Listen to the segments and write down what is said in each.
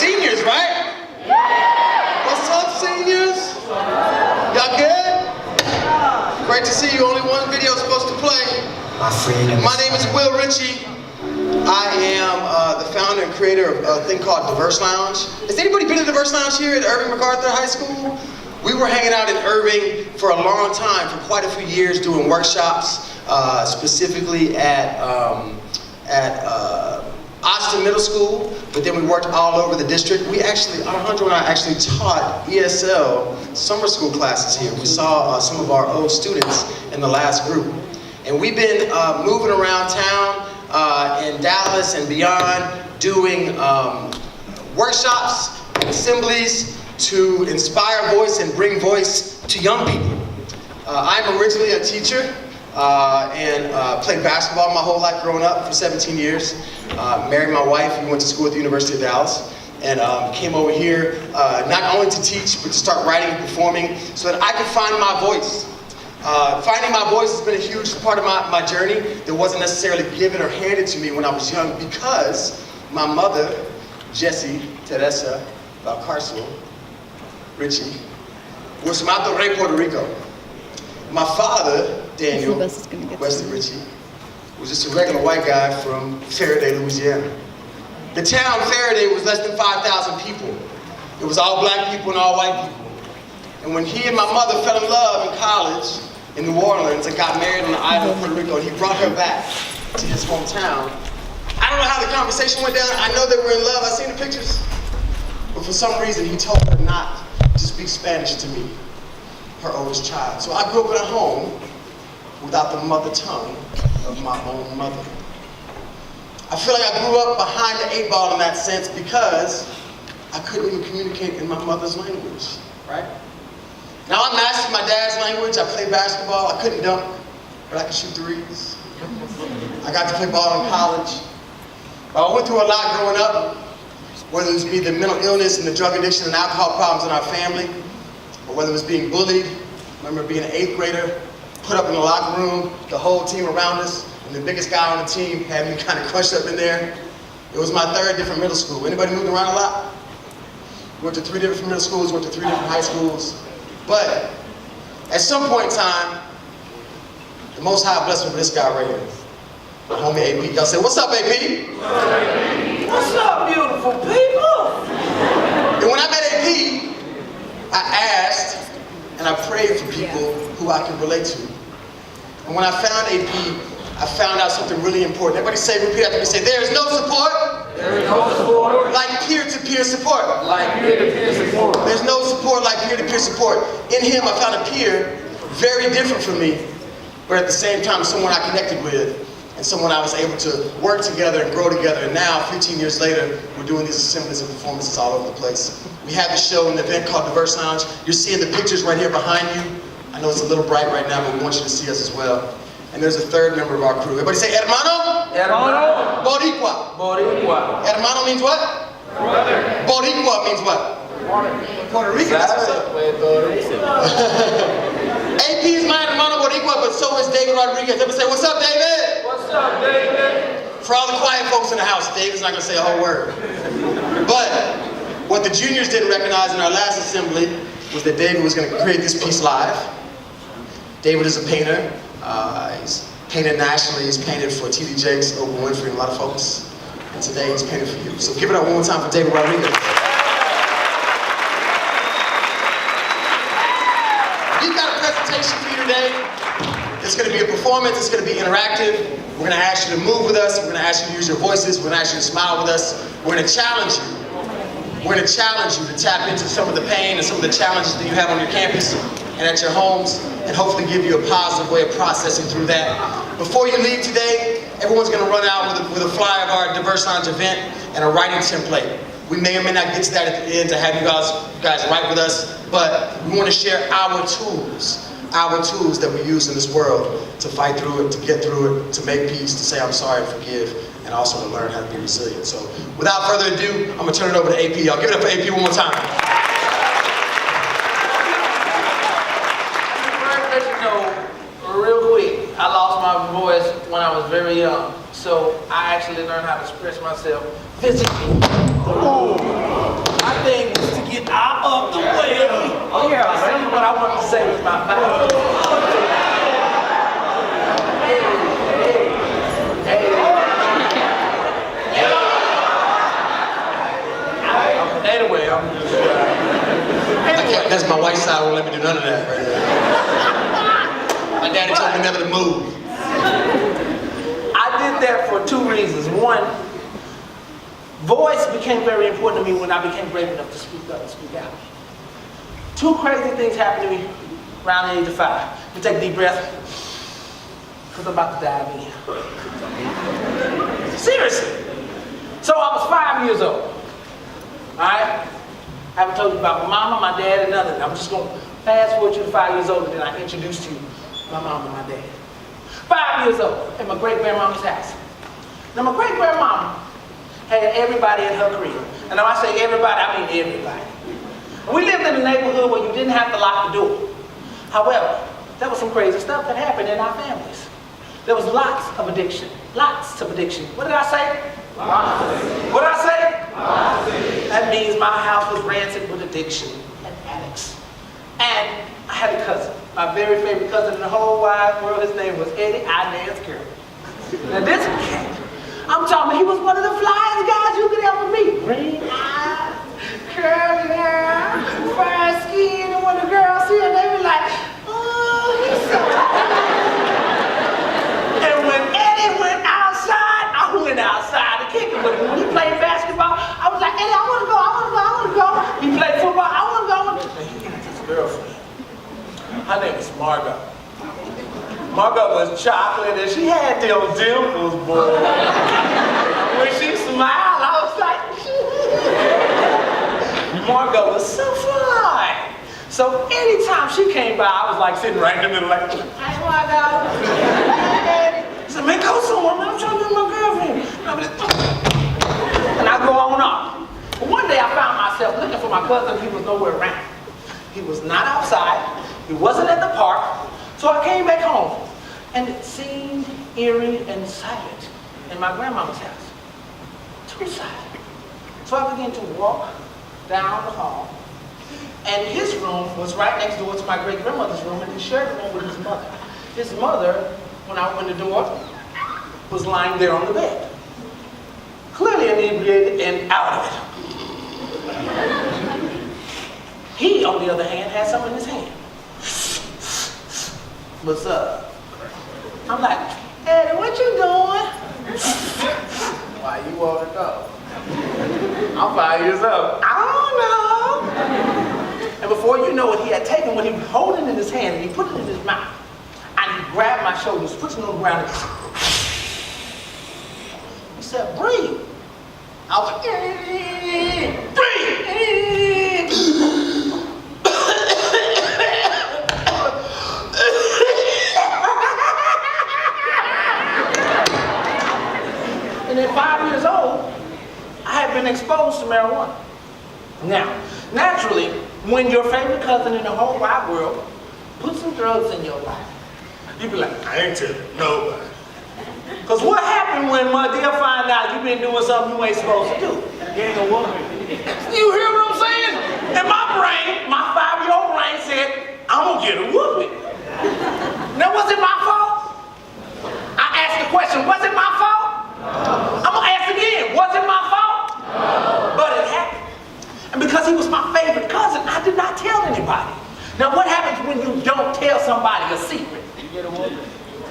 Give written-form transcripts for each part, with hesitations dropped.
Seniors, right? What's up, seniors? Y'all good? Great to see you. Only one video is supposed to play. My name is Will Ritchie. I am the founder and creator of a thing called Daverse Lounge. Has anybody been to Daverse Lounge here at Irving MacArthur High School? We were hanging out in Irving for a long time, for quite a few years, doing workshops, specifically at Austin Middle School, but then we worked all over the district. We actually, Alejandro and I actually taught ESL summer school classes here. We saw some of our old students in the last group. And we've been moving around town in Dallas and beyond, doing workshops and assemblies to inspire voice and bring voice to young people. I'm originally a teacher and played basketball my whole life growing up for 17 years. Married my wife, we went to school at the University of Dallas, and came over here not only to teach, but to start writing and performing so that I could find my voice. Finding my voice has been a huge part of my journey that wasn't necessarily given or handed to me when I was young, because my mother, Jessie Teresa Valcarcel Ritchie, was from Monterrey, Puerto Rico. My father, Daniel Wesley Ritchie, was just a regular white guy from Faraday, Louisiana. The town Faraday was less than 5,000 people. It was all black people and all white people. And when he and my mother fell in love in college in New Orleans and got married on the island of Puerto Rico, and he brought her back to his hometown, I don't know how the conversation went down. I know they were in love. I've seen the pictures. But for some reason, he told her not to speak Spanish to me, her oldest child. So I grew up in a home without the mother tongue of my own mother. I feel like I grew up behind the 8 ball in that sense because I couldn't even communicate in my mother's language, right? Now I mastered my dad's language. I played basketball. I couldn't dunk, but I could shoot threes. I got to play ball in college. But I went through a lot growing up, whether it was be the mental illness and the drug addiction and alcohol problems in our family, or whether it was being bullied. I remember being an 8th grader, put up in the locker room, the whole team around us, and the biggest guy on the team had me kind of crushed up in there. It was my 3rd different middle school. Anybody moved around a lot? Went to 3 different middle schools, went to 3 different high schools. But at some point in time, the Most High blessed me with this guy right here. My homie AP. Y'all say, what's up, AP? What's up, beautiful people? And when I met AP, I asked and I prayed for people who I could relate to. And when I found AP, I found out something really important. Everybody say, repeat after me, say, there is no support. There is no support like peer-to-peer support. like peer-to-peer support. There's no support like peer-to-peer support. In him, I found a peer very different from me, but at the same time, someone I connected with, and someone I was able to work together and grow together. And now, 15 years later, we're doing these assemblies and performances all over the place. We have a show, an event called Daverse Lounge. You're seeing the pictures right here behind you. I know it's a little bright right now, but we want you to see us as well. And there's a 3rd member of our crew. Everybody say, hermano? Hermano. Boricua. Boricua. Hermano means what? Brother. Boricua means what? Puerto Rican. That's what's up. AP is my hermano Boricua, but so is David Rodriguez. Everybody say, what's up, David? What's up, David? For all the quiet folks in the house, David's not going to say a whole word. But what the juniors didn't recognize in our last assembly was that David was going to create this piece live. David is a painter. He's painted nationally. He's painted for T.D. Jakes, Oprah Winfrey, and a lot of folks. And today he's painted for you. So give it up one more time for David Rodriguez. We've got a presentation for you today. It's going to be a performance. It's going to be interactive. We're going to ask you to move with us. We're going to ask you to use your voices. We're going to ask you to smile with us. We're going to challenge you. We're going to challenge you to tap into some of the pain and some of the challenges that you have on your campus and at your homes, and hopefully give you a positive way of processing through that. Before you leave today, everyone's going to run out with a flyer of our Daverse Lounge event and a writing template. We may or may not get to that at the end to have you guys write with us, but we want to share our tools that we use in this world to fight through it, to get through it, to make peace, to say I'm sorry and forgive, and also to learn how to be resilient. So without further ado, I'm going to turn it over to AP. Y'all give it up for AP one more time. Let you know, real quick, I lost my voice when I was very young, so I actually learned how to express myself physically. get out of the way. Oh yeah, I'll tell you what I want to say with my mouth. Anyway, That's my white side, won't let me do none of that right there. My daddy told me never to move. I did that for two reasons. One, voice became very important to me when I became brave enough to speak up and speak out. Two crazy things happened to me around the age of 5. You take a deep breath, because I'm about to dive in. Seriously. So I was 5 years old. Alright? I haven't told you about my mama, my dad, and nothing. I'm just going to fast forward you to 5 years old, and then I introduce to you my mom and my dad. 5 years old, at my great-grandmama's house. Now, my great-grandmama had everybody in her crib. And when I say everybody, I mean everybody. And we lived in a neighborhood where you didn't have to lock the door. However, there was some crazy stuff that happened in our families. There was lots of addiction. Lots of addiction. What did I say? Lots. What did I say? Lots. That means my house was rancid with addiction and addicts. And I had a cousin, my very favorite cousin in the whole wide world. His name was Eddie Inez Curry. Now this cat, I'm talking, he was one of the flyest guys you could ever meet. Green eyes, curly hair, fair skin, and when the girls see him, they be like, oh, he's so And when Eddie went outside, I went outside to kick him. But when he played basketball, I was like, Eddie, I want to go, I want to go, I want to go. He played football, I want to go. And he got this girlfriend. Her name was Margot. Margot was chocolate and she had them dimples, boy. When she smiled, I was like, Margot was so fly. So anytime she came by, I was like sitting right in the middle, like, hi, Margot. Hey, he said, man, go somewhere, man. I'm trying to be my girlfriend. And I go on up. But one day I found myself looking for my cousin. He was nowhere around. He was not outside. He wasn't at the park. So I came back home. And it seemed eerie and silent in my grandmama's house. Too silent. So I began to walk down the hall. And his room was right next door to my great-grandmother's room, and he shared a room with his mother. His mother, when I opened the door, was lying there on the bed. Clearly inebriated and out of it. He, on the other hand, had something in his hand. What's up? I'm like, Eddie, what you doing? Why you want to go? I'm 5 years old. I don't know. And before you know it, he had taken what he was holding in his hand and he put it in his mouth. And he grabbed my shoulders, pushed me on the ground, and he said, breathe. I was like, breathe. And at 5 years old, I had been exposed to marijuana. Now, naturally, when your favorite cousin in the whole wide world puts some drugs in your life, you be like, I ain't telling nobody. Because what happened when my dear find out you've been doing something you ain't supposed to do? You ain't gonna worry. You hear what I'm saying? And my brain, my 5-year-old brain said, I'm gonna get a whooping. Now, was it my fault? I asked the question, was it my fault? I'm gonna ask again, was it my fault? No. But it happened. And because he was my favorite cousin, I did not tell anybody. Now what happens when you don't tell somebody a secret? You get a whooping.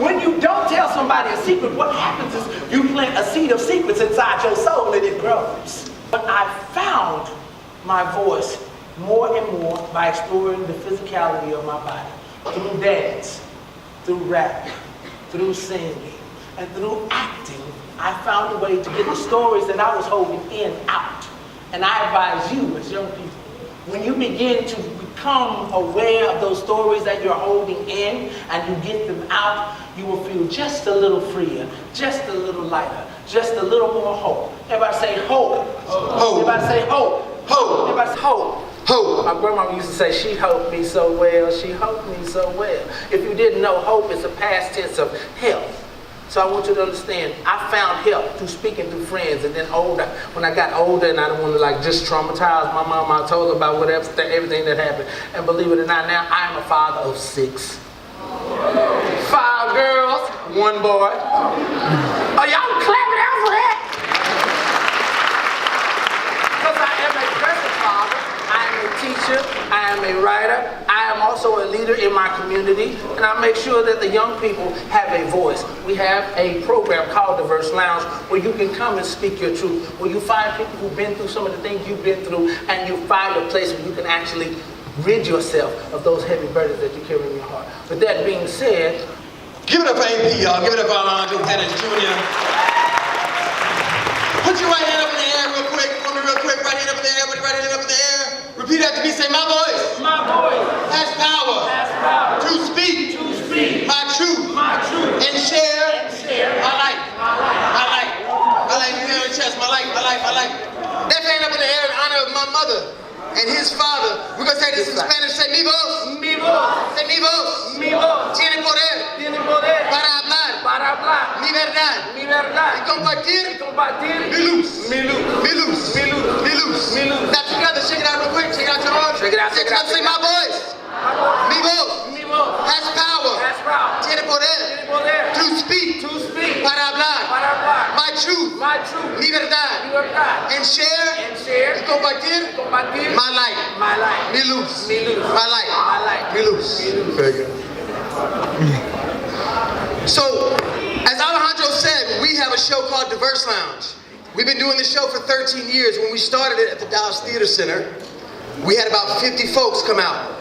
When you don't tell somebody a secret, what happens is you plant a seed of secrets inside your soul and it grows. But I found my voice more and more by exploring the physicality of my body. Through dance, through rap, through singing, and through acting, I found a way to get the stories that I was holding in out. And I advise you as young people, when you begin to become aware of those stories that you're holding in and you get them out, you will feel just a little freer, just a little lighter, just a little more hope. Everybody say hope. Hope. Everybody say hope. Hope. Everybody say hope. Hope. My grandma used to say, she hoped me so well, she hoped me so well. If you didn't know, hope is a past tense of health. So I want you to understand, I found help through speaking to friends, and then when I got older and I didn't want to like just traumatize my mom, I told her about whatever, everything that happened. And believe it or not, now I am a father of 6. 5 girls, 1 boy. Oh, y'all clapping out for that? Because I am a present father, I am a teacher, I am a writer, I am also a leader in my community, and I make sure that the young people have a voice. We have a program called Daverse Lounge where you can come and speak your truth, where you find people who've been through some of the things you've been through, and you find a place where you can actually rid yourself of those heavy burdens that you carry in your heart. With that being said, give it up for AP, y'all. Give it up for Alejandro Pettis Jr. Put your right hand up in the air real quick. For me real quick. Right hand up in the air. Put your right hand up in the air. Repeat after me. Say, my voice. my voice Has power. has power To speak. to speak My truth. my truth And share. and share My light. my life. My light. My light. You hear on your chest. My light. My light. My light. Left hand up in the air in honor of my mother and his father. We're going to say this in Spanish. Say, mi voz. Mi voz, Say, mi voz. mi voz Tiene poder tiene poder para hablar para hablar mi verdad mi y verdad y compartir compartir mi luz. mi luz. Mi luz. Mi luz. Mi luz. Mi luz. Now together, shake it out real quick. Shake it out your arms. Shake it out, Shake shake it it out, out. Say, shake it my out. voice. My voz, Mi voz mi voz has power. has power, Tiene poder tiene poder to speak. to speak Para hablar para hablar my truth. my truth, Mi mi verdad. verdad And share and share y compartir compartir my light. my life. Mi luz. Mi luz. My light. My light. Mi luz. Mi luz. Very good. So, as Alejandro said, we have a show called Daverse Lounge. We've been doing this show for 13 years. When we started it at the Dallas Theater Center, we had about 50 folks come out.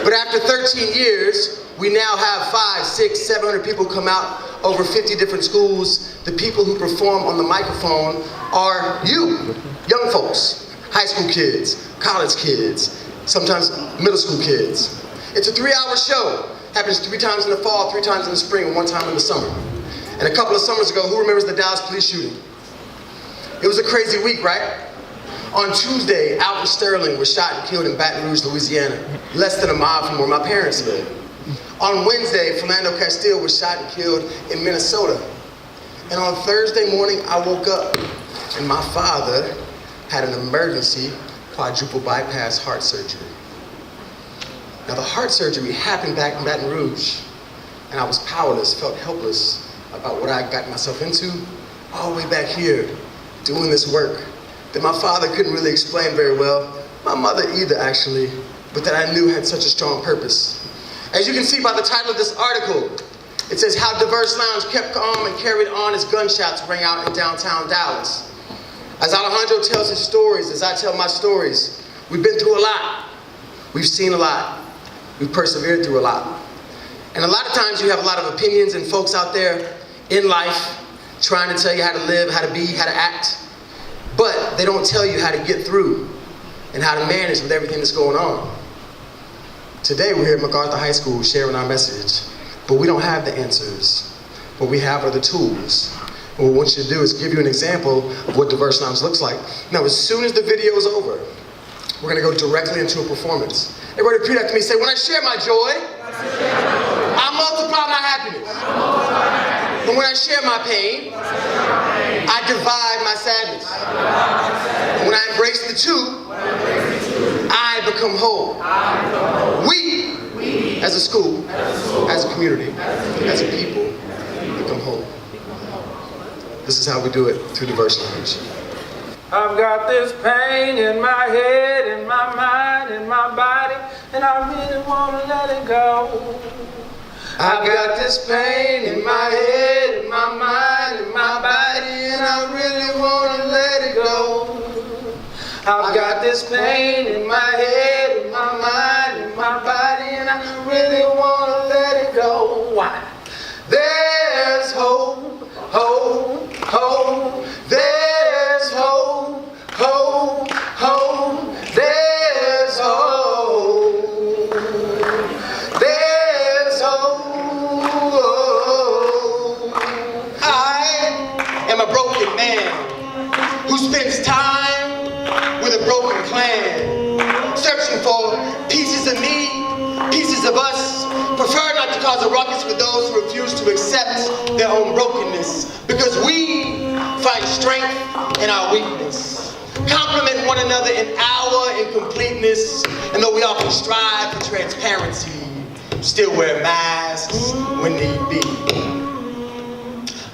But after 13 years, we now have 500, 600, 700 people come out, over 50 different schools. The people who perform on the microphone are you, young folks, high school kids, college kids, sometimes middle school kids. It's a 3-hour show. Happens 3 times in the fall, 3 times in the spring, and 1 time in the summer. And a couple of summers ago, who remembers the Dallas police shooting? It was a crazy week, right? On Tuesday, Alvin Sterling was shot and killed in Baton Rouge, Louisiana, less than a mile from where my parents live. On Wednesday, Philando Castile was shot and killed in Minnesota. And on Thursday morning, I woke up and my father had an emergency quadruple bypass heart surgery. Now the heart surgery happened back in Baton Rouge, and I was powerless, felt helpless about what I got myself into, all the way back here, doing this work that my father couldn't really explain very well, my mother either actually, but that I knew had such a strong purpose. As you can see by the title of this article, it says how Daverse Lounge kept calm and carried on as gunshots rang out in downtown Dallas. As Alejandro tells his stories, as I tell my stories, we've been through a lot. We've seen a lot. We've persevered through a lot. And a lot of times you have a lot of opinions and folks out there in life trying to tell you how to live, how to be, how to act. But they don't tell you how to get through and how to manage with everything that's going on. Today we're here at MacArthur High School sharing our message, but we don't have the answers. What we have are the tools. And what we want you to do is give you an example of what Daverse Lounge looks like. Now, as soon as the video is over, we're going to go directly into a performance. Everybody repeat after me. Say, when I share my joy, I multiply my happiness. And when I share my pain, I divide my sadness. And when I embrace the two, I become whole. We, as a school, as a community, as a people, become whole. This is how we do it through Daverse Lounge. I've got this pain in my head, in my mind, in my body, and I really want to let it go. I've got this pain in my head, in my mind, in my body, and I really want to let it go. I've got this pain in my head, in my mind, in my body, and I really want to let it go. Why? There's hope, hope, hope. There's hope, hope, hope. There's hope. There's hope. I am a broken man who spends time with a broken plan, searching for pieces of me, pieces of us, prefer not to cause a ruckus with those who refuse to accept their own brokenness, because we find strength in our weakness. Complement one another in our incompleteness, and though we often strive for transparency, still wear masks when need be.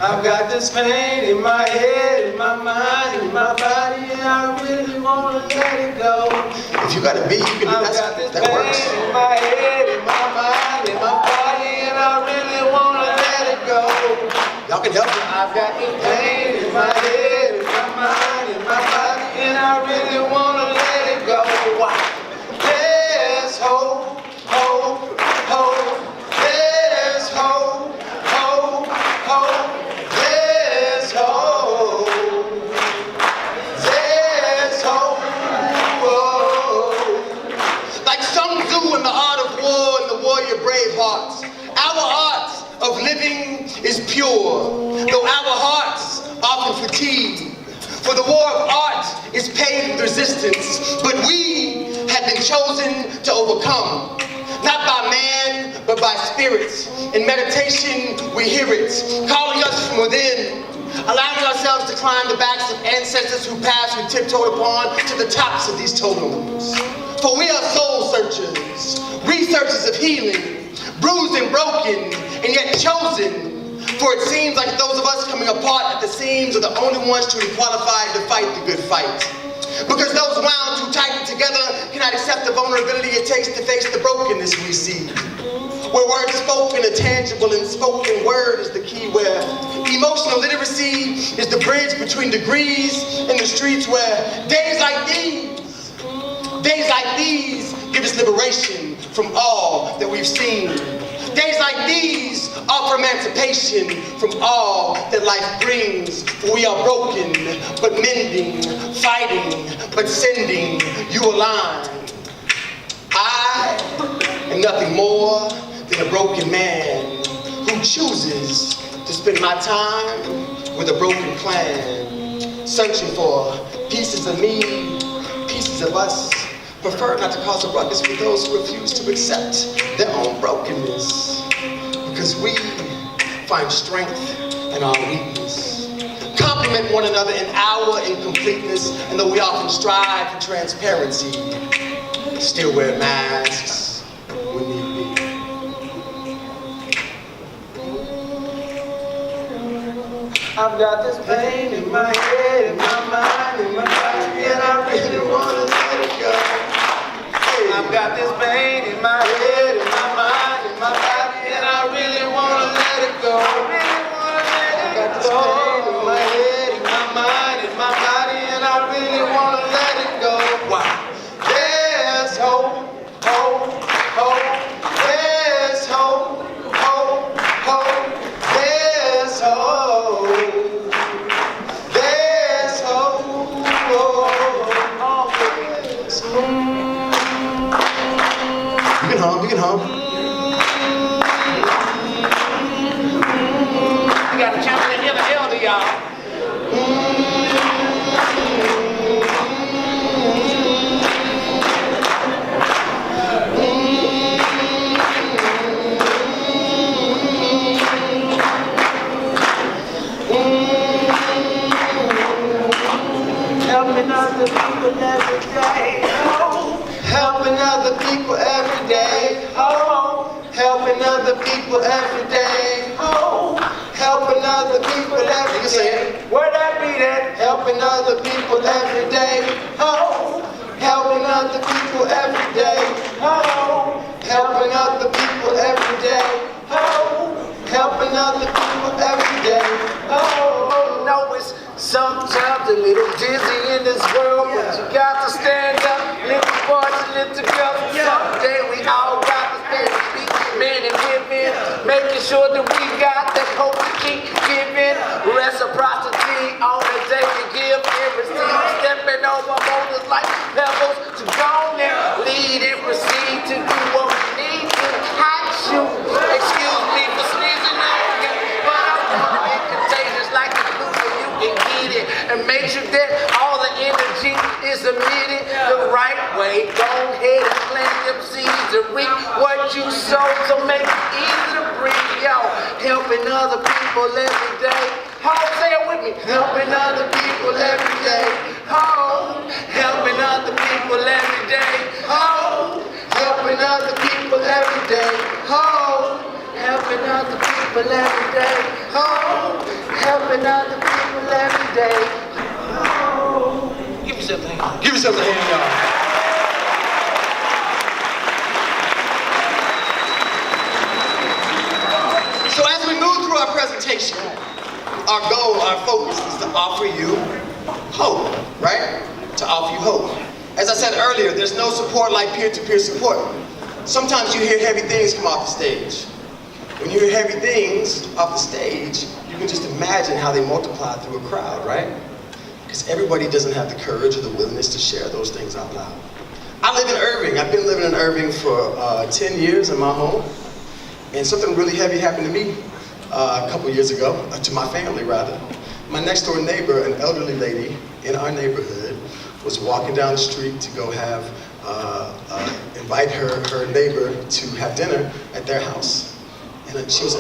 I've got this pain in my head, in my mind, in my body, and I really want to let it go. If you got a beat, you can do that. That works. I've got this pain in my head, in my mind, in my body, and I really want to let it go. Y'all can help me. I've got this pain in my head, in my mind, in my body, and I really want to let it go. Why? There's hope, hope, hope. There's hope, hope, hope. There's hope. There's hope. Whoa. Like Sun Tzu in the Art of War and the Warrior Brave Hearts, our art of living is pure, though our hearts often fatigue. For the war of art is paved with resistance, but we have been chosen to overcome. Not by man, but by spirits. In meditation, we hear it, calling us from within, allowing ourselves to climb the backs of ancestors who passed we tiptoed upon to the tops of these totems. For we are soul searchers, researchers of healing, bruised and broken, and yet chosen. For it seems like those of us coming apart at the seams are the only ones truly qualified to fight the good fight. Because those wound too tightly together cannot accept the vulnerability it takes to face the brokenness we see. Where words spoken are tangible and spoken word is the key, where emotional literacy is the bridge between degrees in the streets, where days like these give us liberation from all that we've seen. Days like these offer emancipation from all that life brings. For we are broken, but mending, fighting, but sending you a line. I am nothing more than a broken man who chooses to spend my time with a broken plan, searching for pieces of me, pieces of us. Prefer not to cause a ruckus with those who refuse to accept their own brokenness, because we find strength in our weakness. Complement one another in our incompleteness, and though we often strive for transparency, still wear masks when need be. I've got this pain in my head, in my mind, in my body, and I really want to let it go. I've got this pain in my head, in my mind, in my body, and I really want to let it go. I really want to let it go. I've got this pain in my head, in my mind, in my body, and I really want to let it go. Why? There's hope, hope, hope. There's hope, hope, hope. There's hope. There's hope. There's hope. You can hum. You got to channel the inner elder, y'all. Helping other people every day. Helping other people every day. Helping other people every day. Helping other people every day. Where that be at? Helping other people every day. Helping other people every day. Helping other people every day. Helping other people every day. No, it's sometimes a little dizzy in this world, but you got to stand up, lift the boys and lift the girls. Someday we all got to stand and speak, men and women, making sure that we got that hope to keep giving. Reciprocity on the day to give and receive, stepping over boulders like pebbles to go and lead and proceed to do what we need to. Hot shoot, excuse me for sneezing on you, but I'm gonna be contagious like the flu, so you can get it and make sure that all the energy is admit it the right way. Go ahead and plant them seeds and reap what you sow, so make it easy to breathe. Yo, helping other people every day. Ho, say it with me. Helping other people every day. Ho, helping other people every day. Ho, helping other people every day. Ho, helping other people every day. Ho, helping other people every day. Ho. Give yourself a hand. Give yourself a hand, y'all. So as we move through our presentation, our goal, our focus is to offer you hope, right? To offer you hope. As I said earlier, there's no support like peer-to-peer support. Sometimes you hear heavy things come off the stage. When you hear heavy things off the stage, you can just imagine how they multiply through a crowd, right? Because everybody doesn't have the courage or the willingness to share those things out loud. I live in Irving. I've been living in Irving for 10 years in my home. And something really heavy happened to me a couple years ago, to my family rather. My next door neighbor, an elderly lady in our neighborhood, was walking down the street to go have, invite her neighbor to have dinner at their house. And she was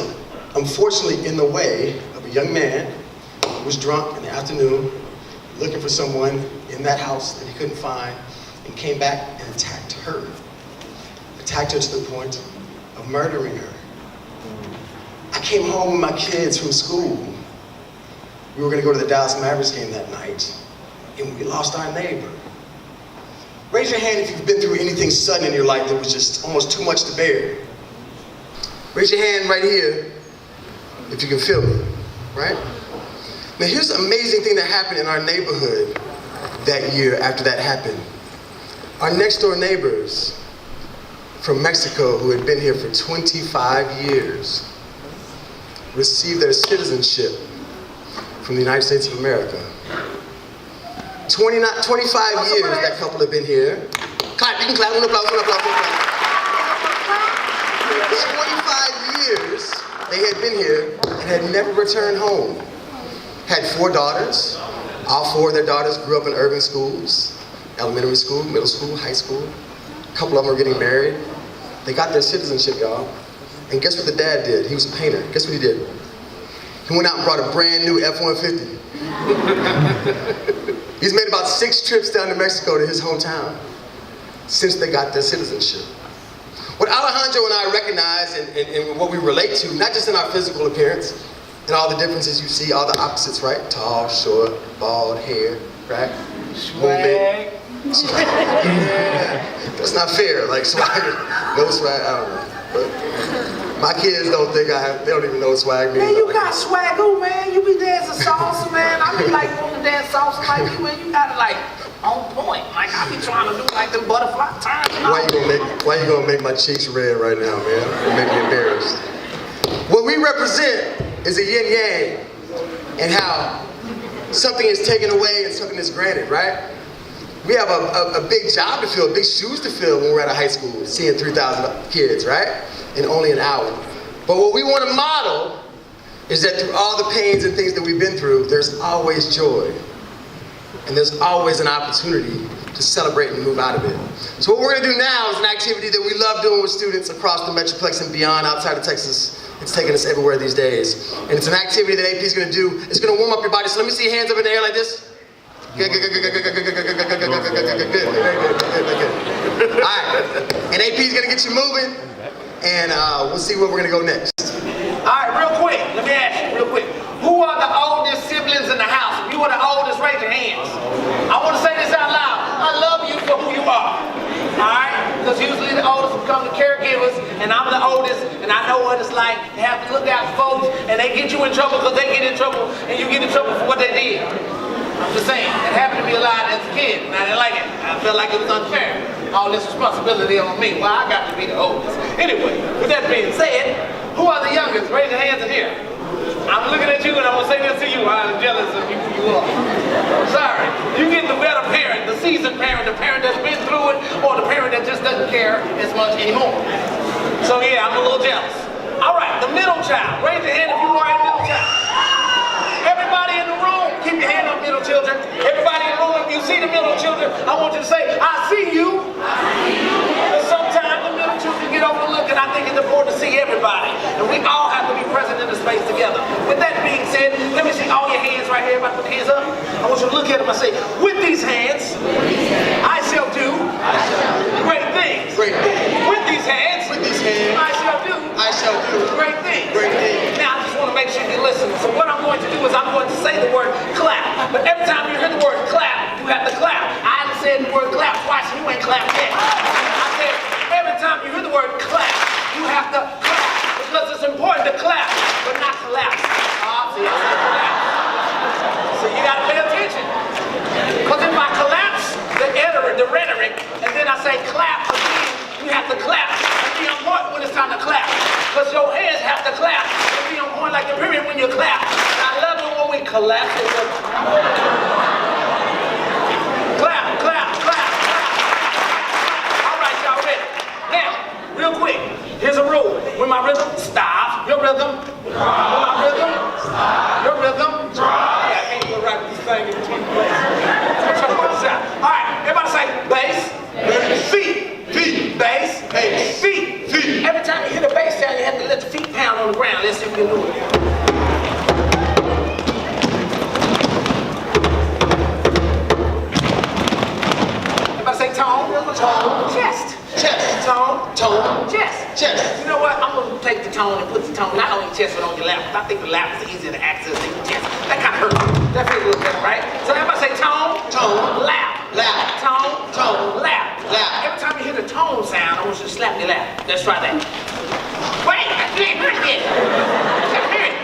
unfortunately in the way of a young man who was drunk in the afternoon, looking for someone in that house that he couldn't find, and came back and attacked her. Attacked her to the point of murdering her. I came home with my kids from school. We were going to go to the Dallas Mavericks game that night, and we lost our neighbor. Raise your hand if you've been through anything sudden in your life that was just almost too much to bear. Raise your hand right here if you can feel me, right? Now here's the amazing thing that happened in our neighborhood that year after that happened. Our next door neighbors from Mexico, who had been here for 25 years, received their citizenship from the United States of America. 25 years that couple have been here. Clap, you can clap, one applause, one applause, one applause. 25 years they had been here and had never returned home. Had 4 daughters. All 4 of their daughters grew up in urban schools, elementary school, middle school, high school. A couple of them were getting married. They got their citizenship, y'all. And guess what the dad did? He was a painter. Guess what he did? He went out and brought a brand new F-150. He's made about 6 trips down to Mexico to his hometown since they got their citizenship. What Alejandro and I recognize and what we relate to, not just in our physical appearance, and all the differences you see, all the opposites, right? Tall, short, bald, hair, right? Swag. Yeah. That's not fair, like swagger. No swag, I don't know. But my kids don't think they don't even know what swag means. Man, you got swagger, man. You be dancing salsa, man. I be like wanting to dance salsa like you, and you got it like on point. Like I be trying to do like the butterfly turn. Why you gonna make my cheeks red right now, man? You make me embarrassed. What we represent is a yin yang, and how something is taken away and something is granted, right? We have a big job to fill, big shoes to fill when we're at a high school, seeing 3,000 kids, right? In only an hour. But what we want to model is that through all the pains and things that we've been through, there's always joy. And there's always an opportunity to celebrate and move out of it. So what we're going to do now is an activity that we love doing with students across the Metroplex and beyond, outside of Texas. It's taking us everywhere these days. And it's an activity that AP is going to do. It's going to warm up your body. So let me see your hands up in the air like this. Good. All right. And AP is going to get you moving. And we'll see where we're going to go next. All right, real quick. Let me ask you real quick. Who are the oldest siblings in the house? If you are the oldest, raise your hands. I want to say this out loud. I love you for who you are. All right? Because usually the oldest become the caregivers, and I'm the oldest, and I know what it's like to have to look out for folks, and they get you in trouble because they get in trouble, and you get in trouble for what they did. I'm just saying, it happened to me a lot as a kid, and I didn't like it. I felt like it was unfair. All this responsibility on me. Well, I got to be the oldest. Anyway, with that being said, who are the youngest? Raise your hands in here. I'm looking at you and I'm going to say this to you. I'm jealous of you who you are. I'm sorry. You get the better parent, the seasoned parent, the parent that's been through it, or the parent that just doesn't care as much anymore. So yeah, I'm a little jealous. All right, the middle child. Raise your hand if you are a middle child. Everybody in the room, keep your hand up, middle children. Everybody in the room, you see the middle children, I want you to say, I see you. But sometimes the middle children get overlooked, and I think it's important to see everybody. And we all have to be present in the space together. With that being said, let me see all your hands right here. Everybody put your hands up. I want you to look at them and say, with these hands, I shall do great things. Great things. With these hands, I shall do great things. Great things. Now, I just want to make sure you listen. So what I'm going to do is I'm going to say the word clap. But every time you hear the word clap, you have to clap. I haven't said the word clap twice and you ain't clapped yet. I said every time you hear the word clap, you have to clap. Because it's important to clap, but not collapse. See, I said collapse. So you got to pay attention. Because if I collapse the rhetoric, and then I say clap again, you have to clap. And be on point when it's time to clap. Because your hands have to clap. And be on point like the period when you clap. And I love it when we collapse. Clap, clap, clap, clap. All right, y'all ready? Now, real quick, here's a rule. When my rhythm, stop. Your rhythm. When my rhythm, stop. Your rhythm, drop. Yeah, I can't go right with this thing in between places. I'm trying to put this out. All right, everybody say bass, feet, feet, bass, feet, feet. Every time you hit a bass sound, you have to let the feet pound on the ground. Let's see if we can do it. Everybody say tone, tone, chest. Chest. Tone. Tone. Chest. Chest. You know what? I'm going to take the tone and put the tone not on your chest but on your lap. I think the lap is easier to access than your chest. That kind of hurts. That feels a little better, right? So everybody say tone. Tone. Lap. Lap. Tone. Tone. Lap. Lap. Every time you hear the tone sound, I want you to slap your lap. Let's try that. Wait! I can't hear it yet. I can't hear it.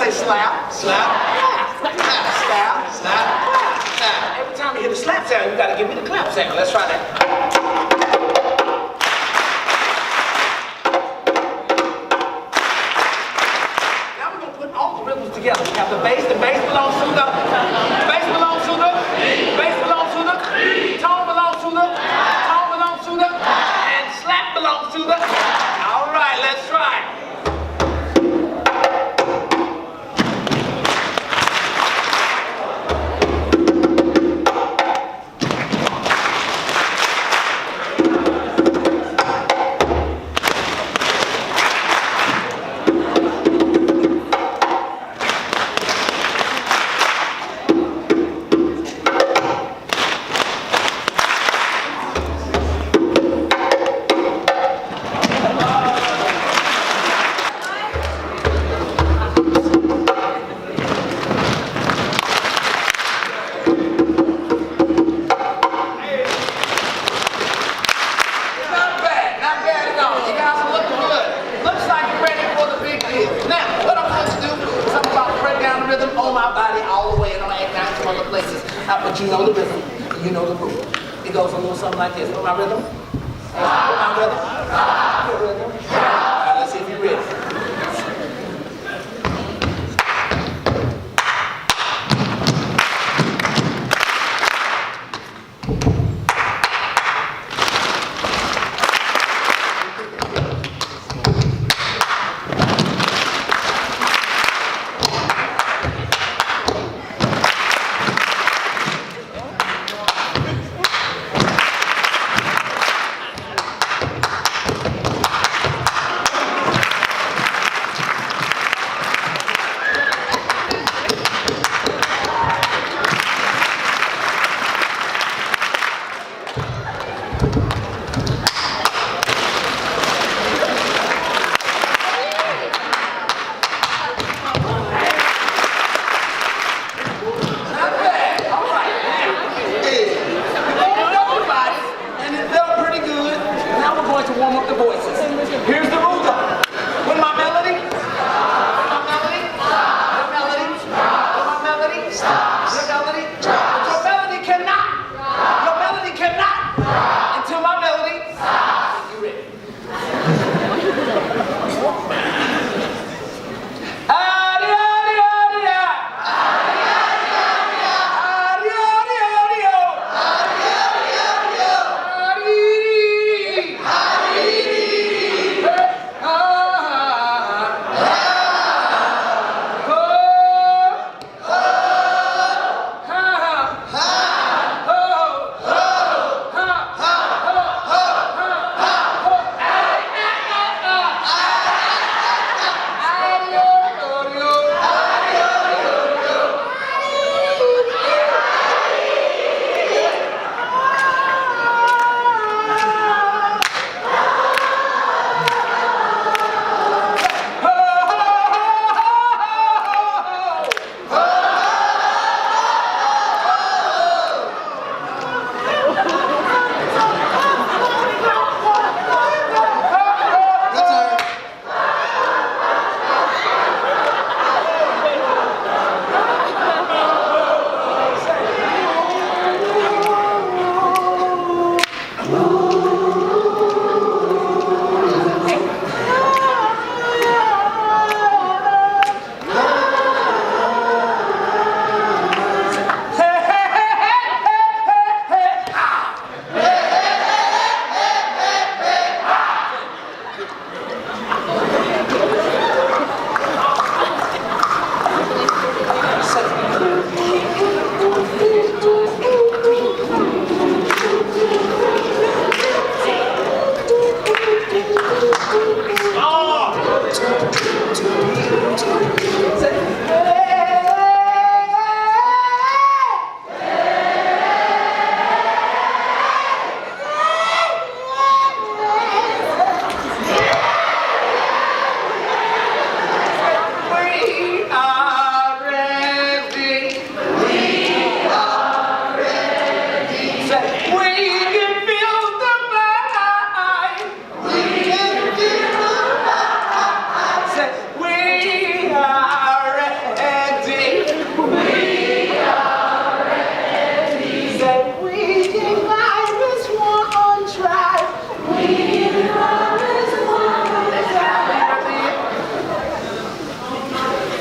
Slap, slap, slap, slap, slap, slap. Every time you hear the slap sound, you gotta give me the clap sound. Let's try that. Now we're gonna put all the rhythms together. We have the bass belongs to the, bass belongs to the, bass belongs to the, tone belongs to the, tone belongs to the, and slap belongs to the. All right, let's try it. But you know the rhythm, you know the rule. It goes a little something like this. Know my rhythm? Know my rhythm? Your rhythm? All right, let's see if you're ready.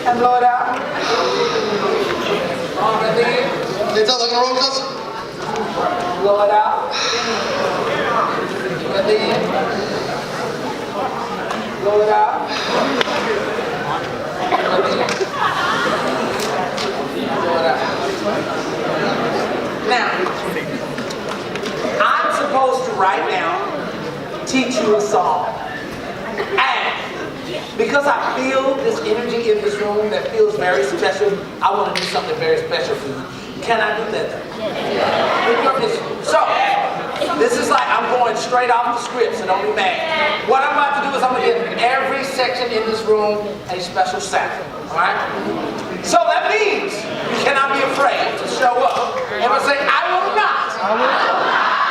And blow it out. Breathe in. It's up like a roller coaster. Blow it out. Breathe in. Blow it out. Breathe in. Blow it out. Now, I'm supposed to right now teach you a song. And because I feel this energy in this room that feels very special, I want to do something very special for you. Can I do that though? With your permission. So, this is like I'm going straight off the script, so don't be mad. What I'm about to do is I'm going to give every section in this room a special sound. Alright? So that means you cannot be afraid to show up. Everyone say, I will not.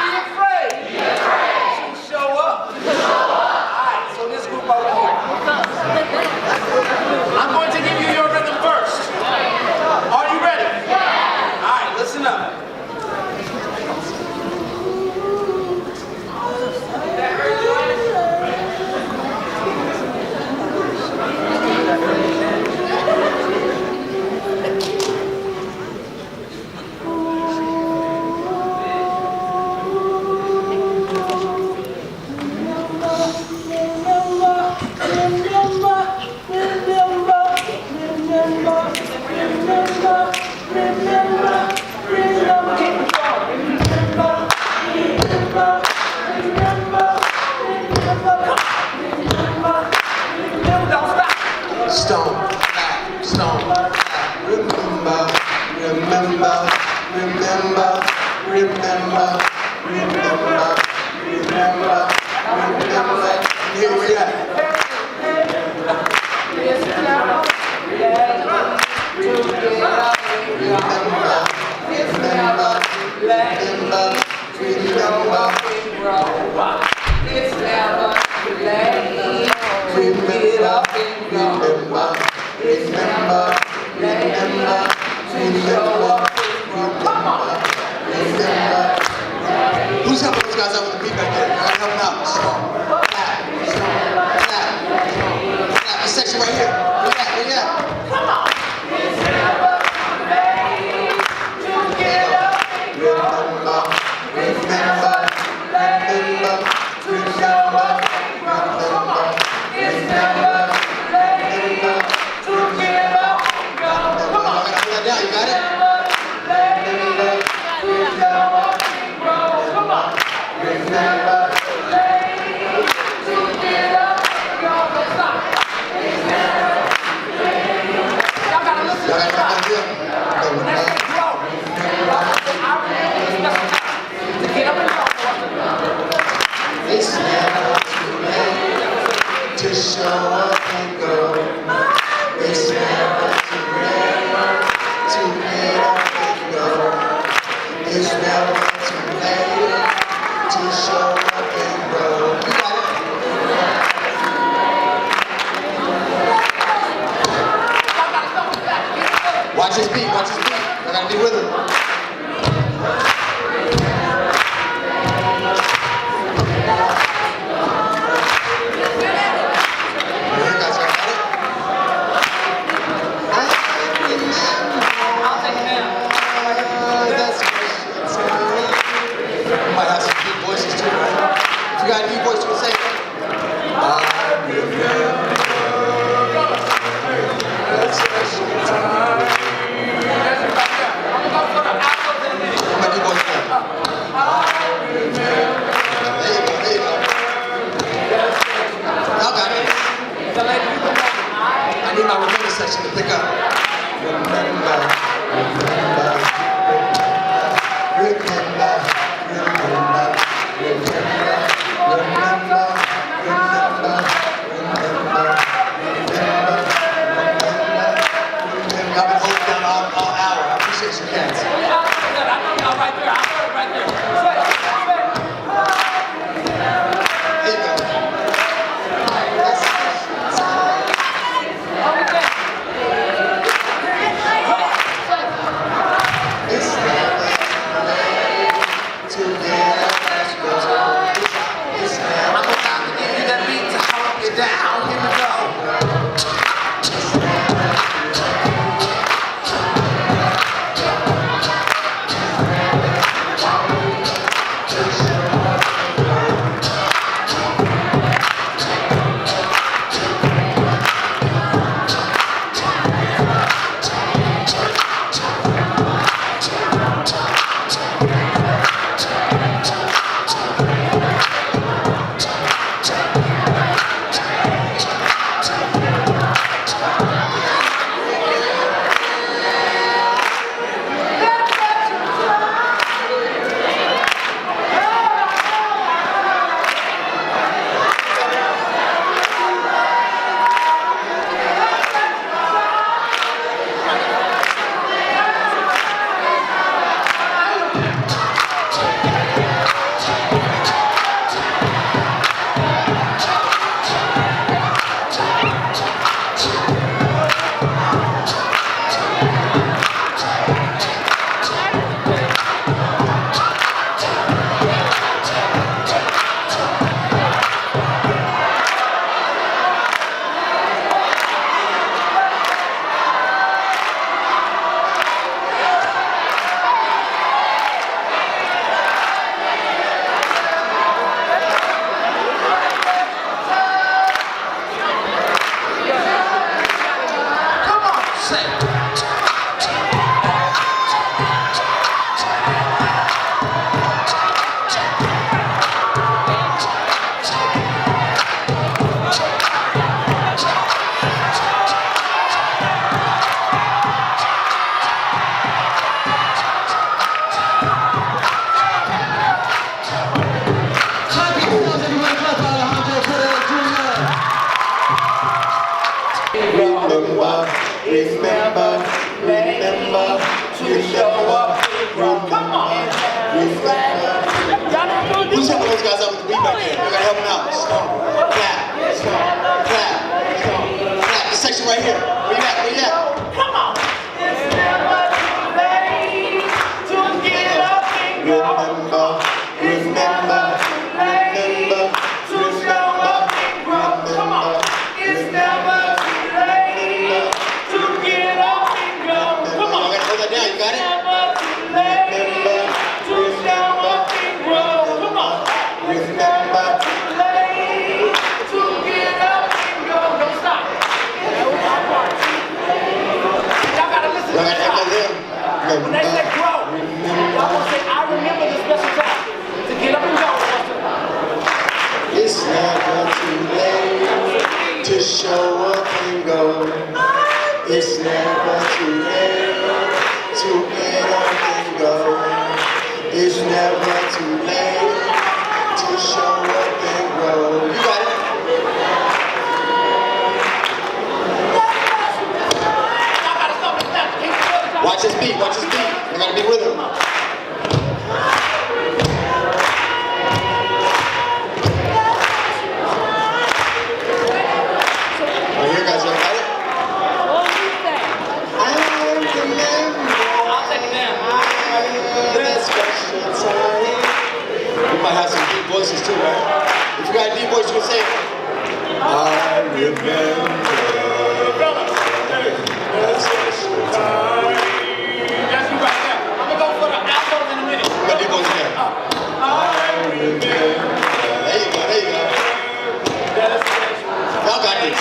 Be afraid. To show up. Alright, so this group over here. I'm going to give you your rhythm first. Are you ready? All right, listen up. Stone, clap, stone, clap. Remember, remember, remember, remember, remember, remember, remember. Here we go. Remember, remember, remember, remember. It's never too late to get up and go. Remember, remember, to show up and grow. Come on. Remember. Who's helping those guys out with the beat back there? Help them out. Strong. Clap. Strong. Clap. Clap. This section right here. Where you at? Where you at? Come on. It's never too late to get up and grow. Remember, remember, to show up and grow. Come on. It's never too late to get up and go. Come on. Yeah, you got it? Remember, to show up and grow. Come on. Remember, to get up and go. Don't stop. It's never too late. Y'all gotta listen to the song. When I say grow, I remember this special time to get up and go. It's never too late to show up and go. It's never too late to get up and go. It's never too late to show up and grow. You got it? Watch his beat, watch his beat. I gotta be with him. I'll take it down. those guys out with the beat back there. You gotta help them out. Stomp, clap, stomp, clap, stomp, clap. This section right here. Where you at? Where you at? Come on. It's never too late to get up and go. It's never too late to show up and grow. Come on. It's never too late to get up and go. Come on. I gotta hold that down. You got it? It's never too late to show up and grow. Come on. It's never too late to get up and go. Don't stop. Y'all gotta listen to this song. When they say grow, y'all gonna say, I remember the special time to get up and go. It's never too late to show up and go. It's never too late to get up and go. It's never too late to show up and grow. You got it. Watch his beat, watch his beat. You gotta be with him. Right here, guys, you got it? I'll take it down. That special time. You might have some deep voices too, right? If you got a deep voice, you can say, I remember that special time. That's you right there. I'm gonna go for the altos in a minute. You got deep voice there. I remember. There you go, there you go. Y'all got this.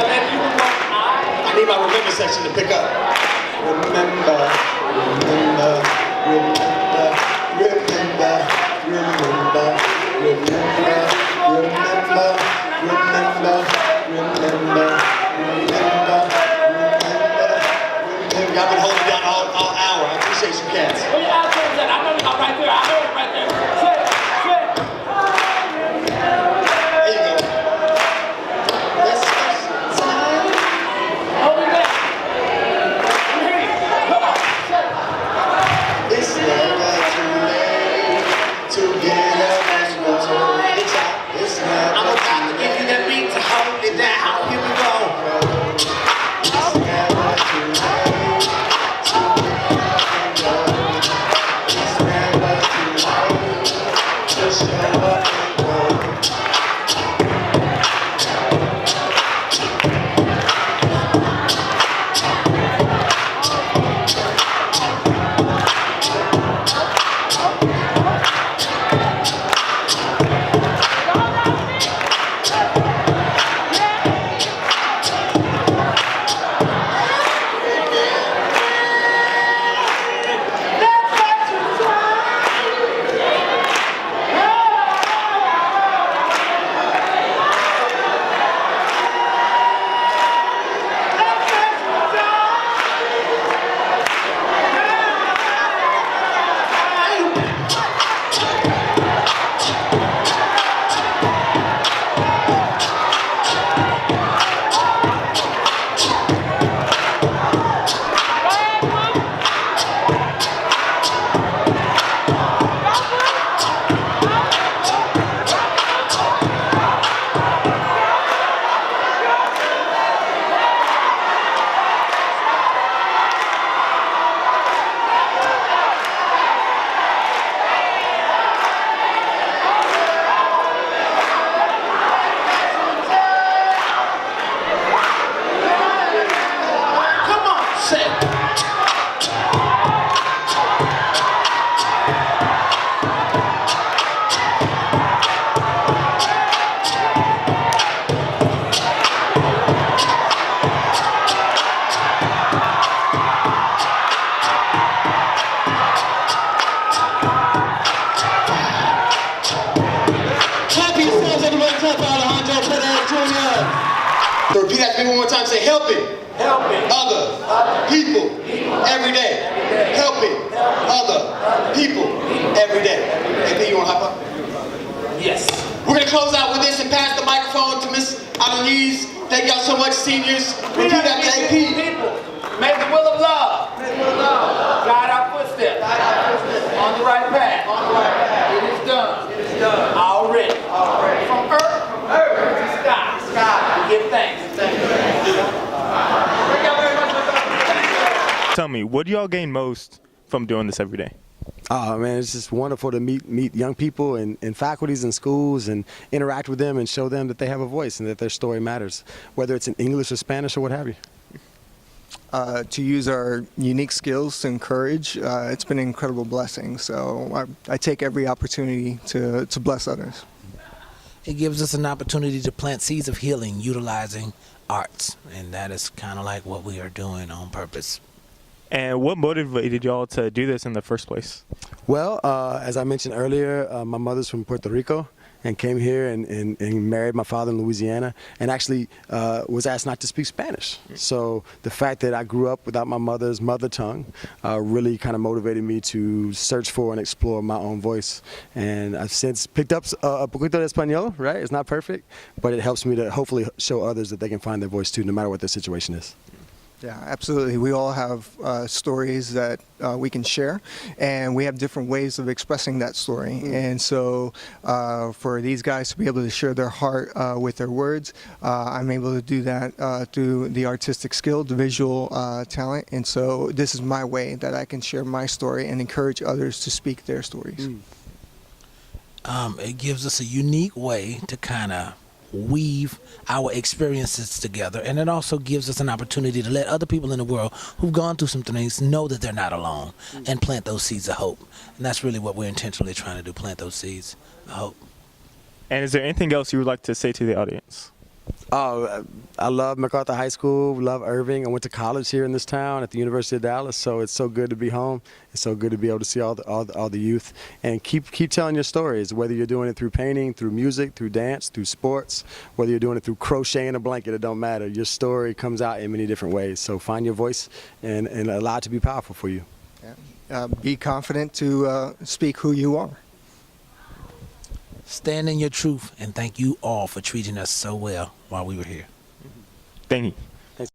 I need my remember section to pick up. Remember, remember, remember, remember, remember, remember, remember, remember, remember, remember. Y'all been holding down all hour. I appreciate you cats. Where your altos at? I know you're right there. I heard it right there. Say it. There you go. That's time. Hold it down. Let me hear you. Come on. Say it. It's never too late to get up and go. It's never I'm about to give you that beat to hold it down. Here we go. It's never too late to get up and go. It's never too late to show up and go. So repeat after me one more time. Say helping. Helping Other people every day. Helping other people every day. AP, you want to hop up? Yes. We're going to close out with this and pass the microphone to Miss Adonis. Thank y'all so much, seniors. Repeat after AP. People, may the will of love guide our footsteps on the right path. It is done. tell me, what do y'all gain most from doing this every day? Oh man, it's just wonderful to meet young people and faculties and schools and interact with them and show them that they have a voice and that their story matters, whether it's in English or Spanish or what have you. To use our unique skills to encourage, it's been an incredible blessing. So I take every opportunity to bless others. It gives us an opportunity to plant seeds of healing utilizing arts, and that is kind of like what we are doing on purpose. And what motivated y'all to do this in the first place? Well, as I mentioned earlier, my mother's from Puerto Rico and came here and married my father in Louisiana and actually was asked not to speak Spanish. So the fact that I grew up without my mother's mother tongue really kind of motivated me to search for and explore my own voice. And I've since picked up a poquito de español, right? It's not perfect, but it helps me to hopefully show others that they can find their voice too, no matter what their situation is. Yeah, absolutely. We all have stories that we can share, and we have different ways of expressing that story. And so for these guys to be able to share their heart with their words, I'm able to do that through the artistic skill, the visual talent. And so this is my way that I can share my story and encourage others to speak their stories. It gives us a unique way to kind of weave our experiences together, and it also gives us an opportunity to let other people in the world who've gone through some things know that they're not alone and plant those seeds of hope. And that's really what we're intentionally trying to do, plant those seeds of hope. And is there anything else you would like to say to the audience? Oh, I love MacArthur High School, love Irving. I went to college here in this town at the University of Dallas, so it's so good to be home. It's so good to be able to see all the youth and keep telling your stories, whether you're doing it through painting, through music, through dance, through sports, whether you're doing it through crocheting a blanket, it don't matter. Your story comes out in many different ways. So find your voice and allow it to be powerful for you. Yeah. Be confident to speak who you are. Stand in your truth, and thank you all for treating us so well while we were here. Thank you.